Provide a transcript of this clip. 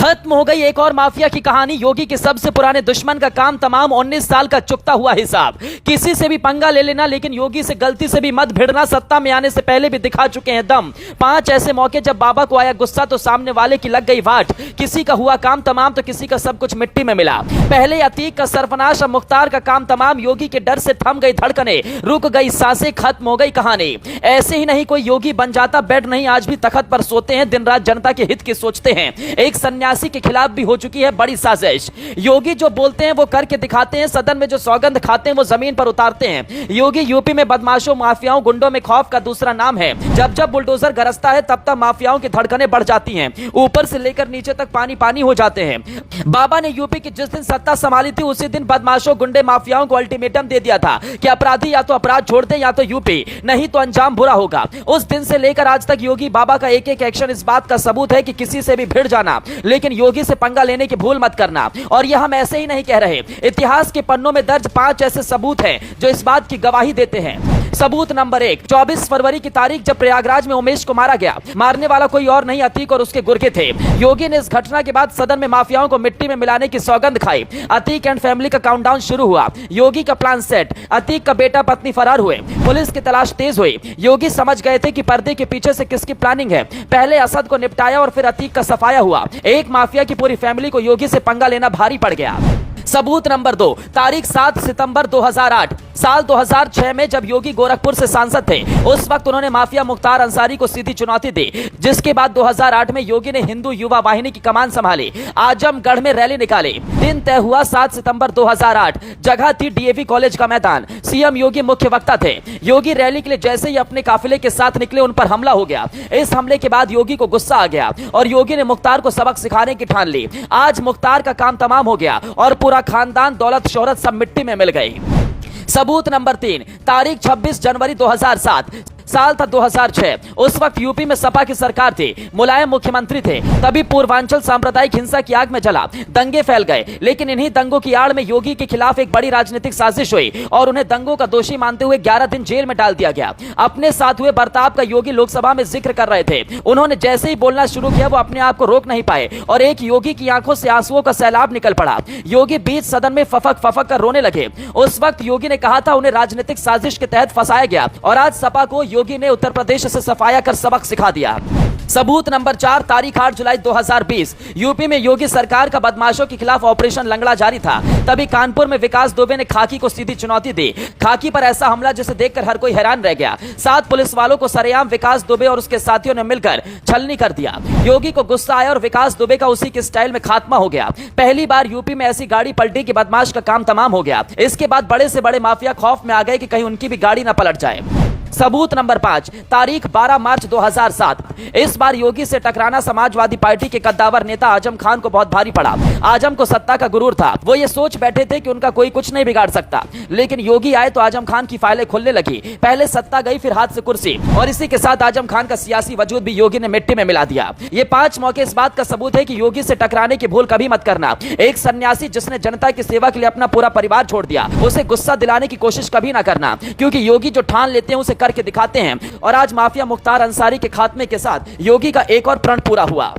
खत्म हो गई एक और माफिया की कहानी। योगी के सबसे पुराने दुश्मन का काम तमाम, 19 साल का चुकता हुआ हिसाब। किसी से भी पंगा ले लेना, लेकिन योगी से गलती से भी मत भिड़ना। सत्ता में आने से पहले भी दिखा चुके हैं दम। 5 ऐसे मौके जब बाबा को आया गुस्सा तो सामने वाले की लग गई वाट। किसी का हुआ काम तमाम तो किसी का सब कुछ मिट्टी में मिला। पहले अतीक का सरफनाश, अब मुख्तार का काम तमाम। योगी के डर से थम गई धड़कने, रुक गई सांसें, खत्म हो गई कहानी। ऐसे ही नहीं कोई योगी बन जाता, बेड नहीं आज भी तखत पर सोते हैं, दिन रात जनता के हित की सोचते हैं। एक सन्यासी के खिलाफ भी हो चुकी है बड़ी साजिश। योगी जो बोलते हैं वो करके दिखाते हैं, सदन में जो सौगंध खाते हैं वो जमीन पर उतारते हैं। योगी यूपी में बदमाशों, माफियाओं, गुंडों में खौफ का दूसरा नाम है। जब जब बुलडोजर गरजता है तब तब माफियाओं की धड़कनें बढ़ जाती हैं, ऊपर से लेकर नीचे तक पानी पानी हो जाते हैं। बाबा ने यूपी की जिस दिन सत्ता संभाली थी उसी दिन बदमाशों, गुंडे, माफियाओं को अल्टीमेटम दे दिया था कि अपराधी या तो अपराध छोड़ दे या तो यूपी, नहीं तो अंजाम बुरा होगा। उस दिन से लेकर आज तक योगी बाबा का एक एक एक्शन इस बात का सबूत है कि किसी से भी भिड़ जाना, लेकिन योगी से पंगा लेने की भूल मत करना। और यह हम ऐसे ही नहीं कह रहे, इतिहास के पन्नों में दर्ज 5 ऐसे सबूत हैं जो इस बात की गवाही देते हैं। सबूत नंबर 1, 24 फरवरी की तारीख जब प्रयागराज में उमेश को मारा गया। मारने वाला कोई और नहीं, अतीक और उसके गुर्गे थे। योगी ने इस घटना के बाद सदन में माफियाओं को मिट्टी में मिलाने की सौगंध खाई। अतीक एंड फैमिली का काउंटडाउन शुरू हुआ। योगी का प्लान सेट, अतीक का बेटा पत्नी फरार हुए, पुलिस की तलाश तेज हुई। योगी समझ गए थे कि पर्दे के पीछे से किसकी प्लानिंग है। पहले असद को निपटाया और फिर अतीक का सफाया हुआ। एक माफिया की पूरी फैमिली को योगी से पंगा लेना भारी पड़ गया। सबूत नंबर 2, तारीख 7 सितंबर 2008, साल 2006 में जब योगी गोरखपुर से सांसद थे, उस वक्त उन्होंने माफिया मुख्तार अंसारी को सीधी चुनौती दी। जिसके बाद 2008 में योगी ने हिंदू युवा वाहिनी की कमान संभाली, आजमगढ़ में रैली निकाली। दिन तय हुआ 7 सितंबर 2008, जगह थी डीएवी कॉलेज का मैदान। सीएम योगी मुख्य वक्ता थे। योगी रैली के लिए जैसे ही अपने काफिले के साथ निकले उन पर हमला हो गया। इस हमले के बाद योगी को गुस्सा आ गया और योगी ने मुख्तार को सबक सिखाने की ठान ली। आज मुख्तार का काम तमाम हो गया और पूरा खानदान, दौलत, शोहरत सब मिट्टी में मिल गई। सबूत नंबर 3, तारीख 26 जनवरी 2007, साल था 2006। उस वक्त यूपी में सपा की सरकार थी, मुलायम मुख्यमंत्री थे। तभी पूर्वांचल सांप्रदायिक हिंसा की आग में जला, दंगे फैल गए। लेकिन इन्हीं दंगों की आड़ में योगी के खिलाफ एक बड़ी राजनीतिक साजिश हुई और उन्हें दंगों का दोषी मानते हुए 11 दिन जेल में डाल दिया गया। अपने साथ हुए बर्ताव का योगी लोकसभा में जिक्र कर रहे थे। उन्होंने जैसे ही बोलना शुरू किया वो अपने आप को रोक नहीं पाए और एक योगी की आंखों से आंसुओं का सैलाब निकल पड़ा। योगी बीच सदन में फफक फफक कर रोने लगे। उस वक्त योगी ने कहा था उन्हें राजनीतिक साजिश के तहत फंसाया गया और आज सपा को योगी ने उत्तर प्रदेश से सफाया कर सबक सिखा दिया। सबूत नंबर 4, तारीख 8 जुलाई 2020, यूपी में योगी सरकार का बदमाशों के खिलाफ ऑपरेशन लंगड़ा जारी था। तभी कानपुर में विकास दुबे ने खाकी को सीधी चुनौती दी। खाकी पर ऐसा हमला जिसे देखकर हर कोई हैरान रह गया। 7 पुलिस वालों को सरेआम विकास दुबे और उसके साथियों ने मिलकर छलनी कर दिया। योगी को गुस्सा आया और विकास दुबे का उसी के स्टाइल में खात्मा हो गया। पहली बार यूपी में ऐसी गाड़ी पलटी कि बदमाश का काम तमाम हो गया। इसके बाद बड़े से बड़े माफिया खौफ में आ गए कि कहीं उनकी भी गाड़ी न पलट जाए। सबूत नंबर 5, तारीख 12 मार्च 2007, इस बार योगी से टकराना समाजवादी पार्टी के कद्दावर नेता आजम खान को बहुत भारी पड़ा। आजम को सत्ता का गुरूर था। वो ये सोच बैठे थे कि उनका कोई कुछ नहीं बिगाड़ सकता। लेकिन योगी आए तो आजम खान की फाइलें खुलने लगी। पहले सत्ता गई, फिर हाथ से कुर्सी, और इसी के साथ आजम खान का सियासी वजूद भी योगी ने मिट्टी में मिला दिया। ये 5 मौके इस बात का सबूत है कि योगी से टकराने की भूल कभी मत करना। एक सन्यासी जिसने जनता की सेवा के लिए अपना पूरा परिवार छोड़ दिया, उसे गुस्सा दिलाने की कोशिश कभी ना करना, क्योंकि योगी जो ठान लेते हैं उसे करके दिखाते हैं। और आज माफिया मुख्तार अंसारी के खात्मे के साथ योगी का एक और प्रण पूरा हुआ।